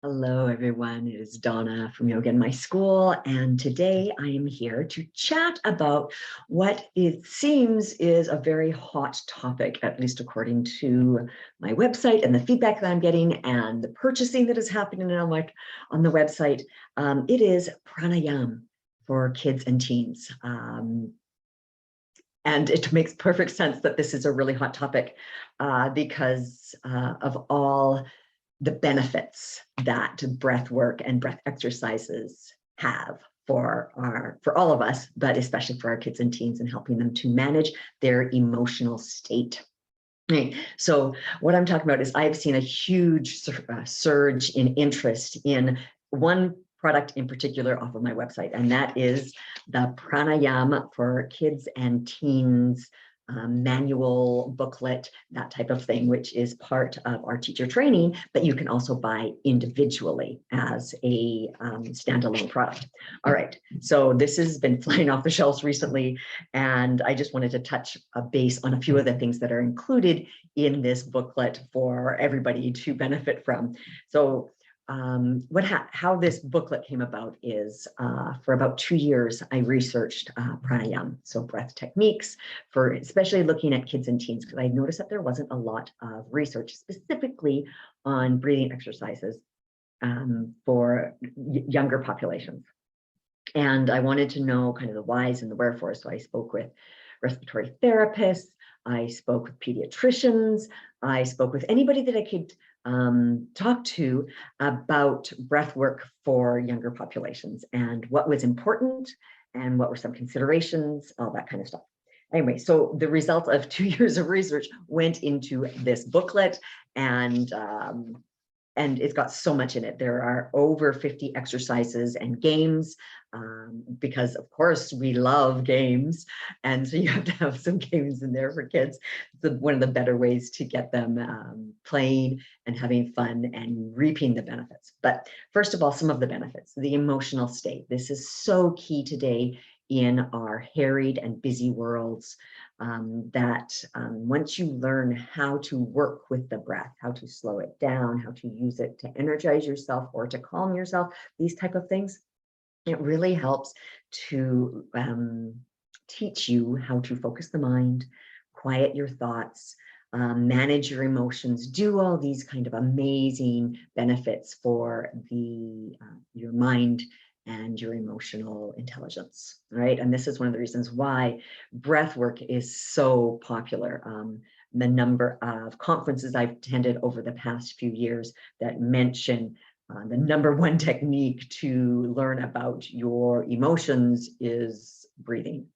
Hello, everyone. It is Donna from Yoga in My School, and today I am here to chat about what it seems is a very hot topic, at least according to my website and the feedback that I'm getting and the purchasing that is happening on the website. It is pranayama for kids and teens. And it makes perfect sense that this is a really hot topic because of all the benefits that breath work and breath exercises have for all of us, but especially for our kids and teens, and helping them to manage their emotional state. Right. So what I'm talking about is I've seen a huge surge in interest in one product in particular off of my website, and that is the Pranayama for kids and teens manual, booklet, that type of thing, which is part of our teacher training, but you can also buy individually as a standalone product. All right, so this has been flying off the shelves recently, and I just wanted to touch a base on a few of the things that are included in this booklet for everybody to benefit from. So how this booklet came about is for about 2 years, I researched pranayama, so breath techniques, for especially looking at kids and teens, because I noticed that there wasn't a lot of research specifically on breathing exercises for younger populations. And I wanted to know kind of the whys and the wherefores. So I spoke with respiratory therapists, I spoke with pediatricians, I spoke with anybody that I could talk to about breath work for younger populations and what was important and what were some considerations, all that kind of stuff. Anyway, so the result of 2 years of research went into this booklet, and it's got so much in it. There are over 50 exercises and games because, of course, we love games. And so you have to have some games in there for kids. It's one of the better ways to get them playing and having fun and reaping the benefits. But first of all, some of the benefits, the emotional state. This is so key today in our harried and busy worlds, that once you learn how to work with the breath, how to slow it down, how to use it to energize yourself or to calm yourself, these type of things, it really helps to teach you how to focus the mind, quiet your thoughts, manage your emotions, do all these kind of amazing benefits for your mind and your emotional intelligence, right? And this is one of the reasons why breath work is so popular. The number of conferences I've attended over the past few years that mention the #1 technique to learn about your emotions is breathing.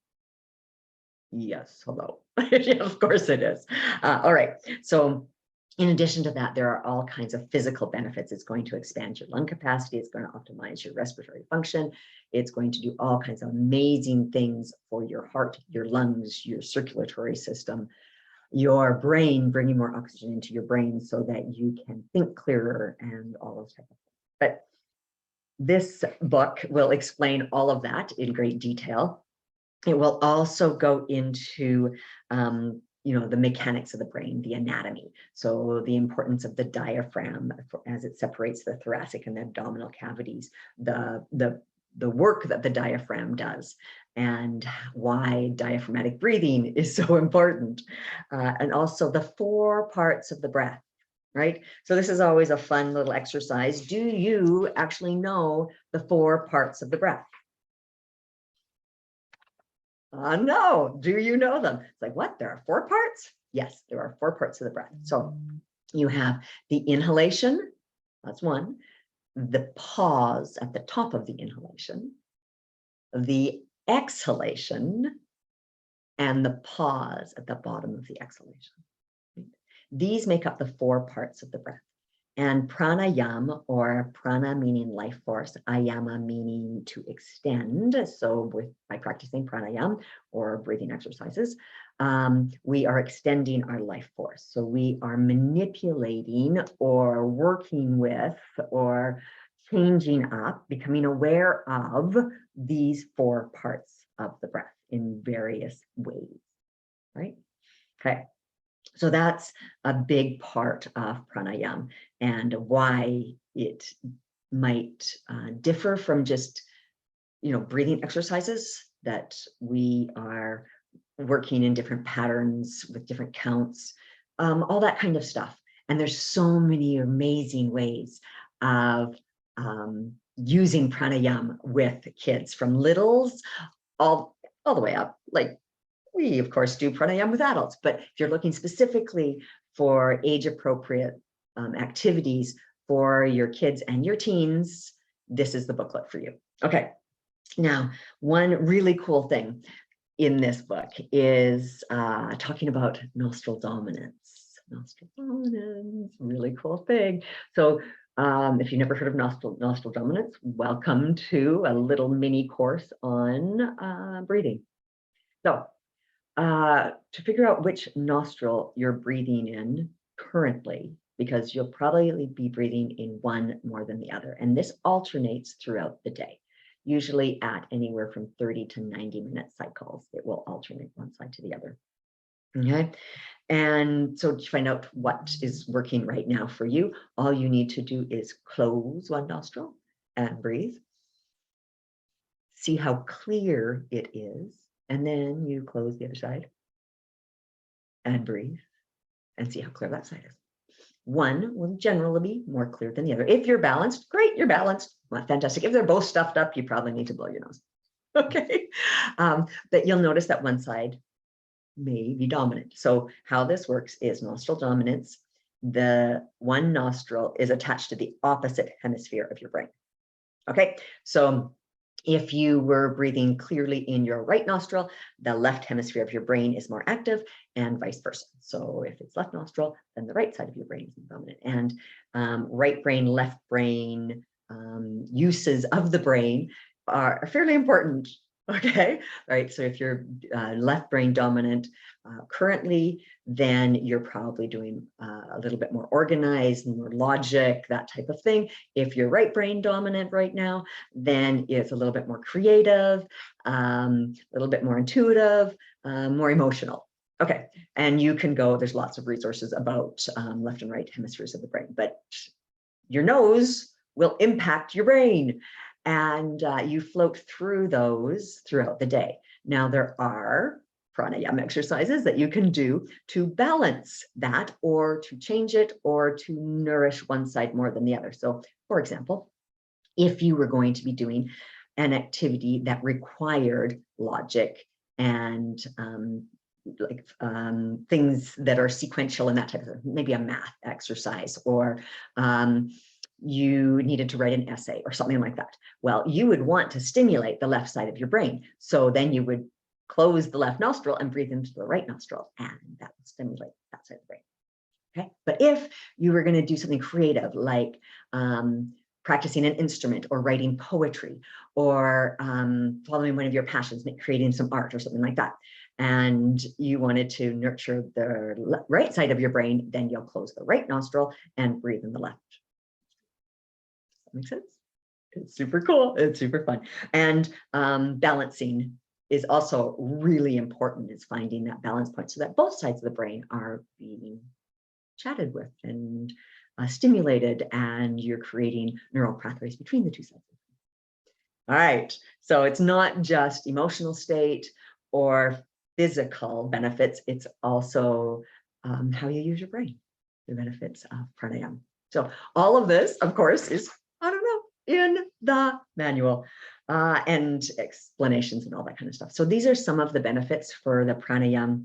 Yes, hello. Yeah, of course it is. All right, so in addition to that, there are all kinds of physical benefits. It's going to expand your lung capacity. It's going to optimize your respiratory function. It's going to do all kinds of amazing things for your heart, your lungs, your circulatory system, your brain, bringing more oxygen into your brain so that you can think clearer and all those types of things. But this book will explain all of that in great detail. It will also go into the mechanics of the brain, the anatomy. So the importance of the diaphragm as it separates the thoracic and the abdominal cavities, the work that the diaphragm does, and why diaphragmatic breathing is so important. And also the 4 parts of the breath, right? So this is always a fun little exercise. Do you actually know the 4 parts of the breath? No, do you know them? It's like, what? There are 4 parts? Yes, there are 4 parts of the breath. So you have the inhalation, that's one, the pause at the top of the inhalation, the exhalation, and the pause at the bottom of the exhalation. These make up the 4 parts of the breath. And pranayama, or prana meaning life force, ayama meaning to extend. So by practicing pranayama or breathing exercises, we are extending our life force. So we are manipulating or working with or changing up, becoming aware of these 4 parts of the breath in various ways, right? Okay. So that's a big part of pranayama, and why it might differ from just, breathing exercises that we are working in different patterns with different counts, all that kind of stuff. And there's so many amazing ways of using pranayama with kids, from littles all the way up. Like, we of course do pranayama with adults, but if you're looking specifically for age appropriate activities for your kids and your teens, this is the booklet for you. Okay, now one really cool thing in this book is talking about nostril dominance. Nostril dominance, really cool thing. So if you've never heard of nostril dominance, welcome to a little mini course on breathing. So to figure out which nostril you're breathing in currently, because you'll probably be breathing in one more than the other, and this alternates throughout the day. Usually at anywhere from 30 to 90-minute cycles, it will alternate one side to the other. Okay, and so to find out what is working right now for you, all you need to do is close one nostril and breathe. See how clear it is, and then you close the other side and breathe and see how clear that side is. One will generally be more clear than the other. If you're balanced, great, you're balanced. Well, fantastic. If they're both stuffed up, you probably need to blow your nose. Okay. But you'll notice that one side may be dominant. So how this works is nostril dominance. The one nostril is attached to the opposite hemisphere of your brain. Okay. So if you were breathing clearly in your right nostril, the left hemisphere of your brain is more active, and vice versa. So if it's left nostril, then the right side of your brain is dominant. And right brain, left brain uses of the brain are fairly important. Okay, right. So if you're left brain dominant currently, then you're probably doing a little bit more organized, more logic, that type of thing. If you're right brain dominant right now, then it's a little bit more creative, a little bit more intuitive, more emotional. Okay, and you can go, there's lots of resources about left and right hemispheres of the brain, but your nose will impact your brain. And you float through those throughout the day. Now, there are pranayama exercises that you can do to balance that, or to change it, or to nourish one side more than the other. So, for example, if you were going to be doing an activity that required logic and things that are sequential and that type of thing, maybe a math exercise, or you needed to write an essay or something like that. Well, you would want to stimulate the left side of your brain. So then you would close the left nostril and breathe into the right nostril, and that would stimulate that side of the brain. Okay. But if you were going to do something creative, like practicing an instrument, or writing poetry, or following one of your passions, creating some art or something like that, and you wanted to nurture the right side of your brain, then you'll close the right nostril and breathe in the left. Make sense? It's super cool. It's super fun. And balancing is also really important. Is finding that balance point so that both sides of the brain are being chatted with and stimulated, and you're creating neural pathways between the two sides. All right. So it's not just emotional state or physical benefits. It's also how you use your brain, the benefits of pranayama. So all of this, of course, is, I don't know, in the manual and explanations and all that kind of stuff. So these are some of the benefits for the pranayama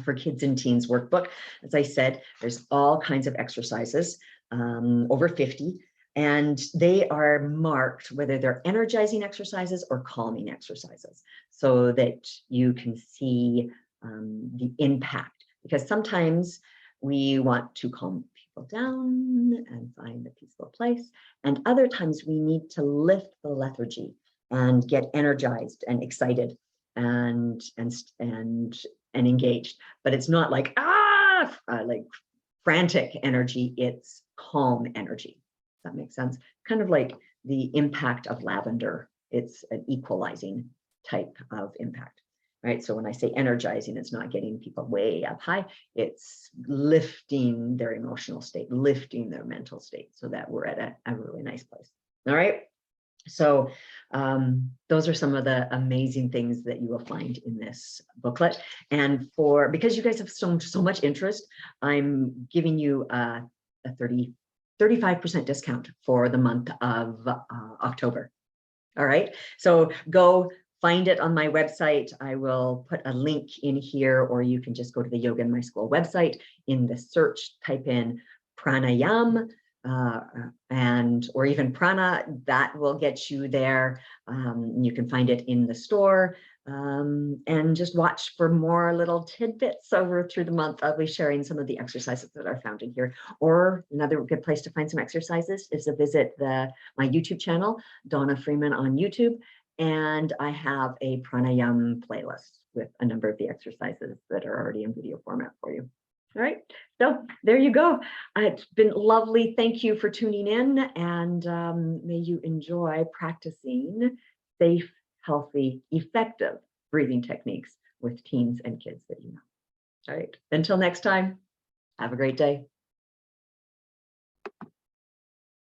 for kids and teens workbook. As I said, there's all kinds of exercises, over 50, and they are marked whether they're energizing exercises or calming exercises, so that you can see the impact. Because sometimes we want to calm people down and find a peaceful place, and other times we need to lift the lethargy and get energized and excited and engaged. But it's not like like frantic energy, it's calm energy. Does that make sense? Kind of like the impact of lavender. It's an equalizing type of impact. right? So when I say energizing, it's not getting people way up high, it's lifting their emotional state, lifting their mental state so that we're at a really nice place. All right. So those are some of the amazing things that you will find in this booklet. And because you guys have so much interest, I'm giving you a 35% discount for the month of October. All right, so go find it on my website. I will put a link in here, or you can just go to the Yoga in My School website. In the search, type in Pranayama or even Prana. That will get you there. You can find it in the store. And just watch for more little tidbits over through the month. I'll be sharing some of the exercises that are found in here. Or another good place to find some exercises is to visit my YouTube channel, Donna Freeman on YouTube. And I have a pranayama playlist with a number of the exercises that are already in video format for you. All right, so there you go. It's been lovely. Thank you for tuning in, and may you enjoy practicing safe, healthy, effective breathing techniques with teens and kids that you know. All right, until next time, have a great day.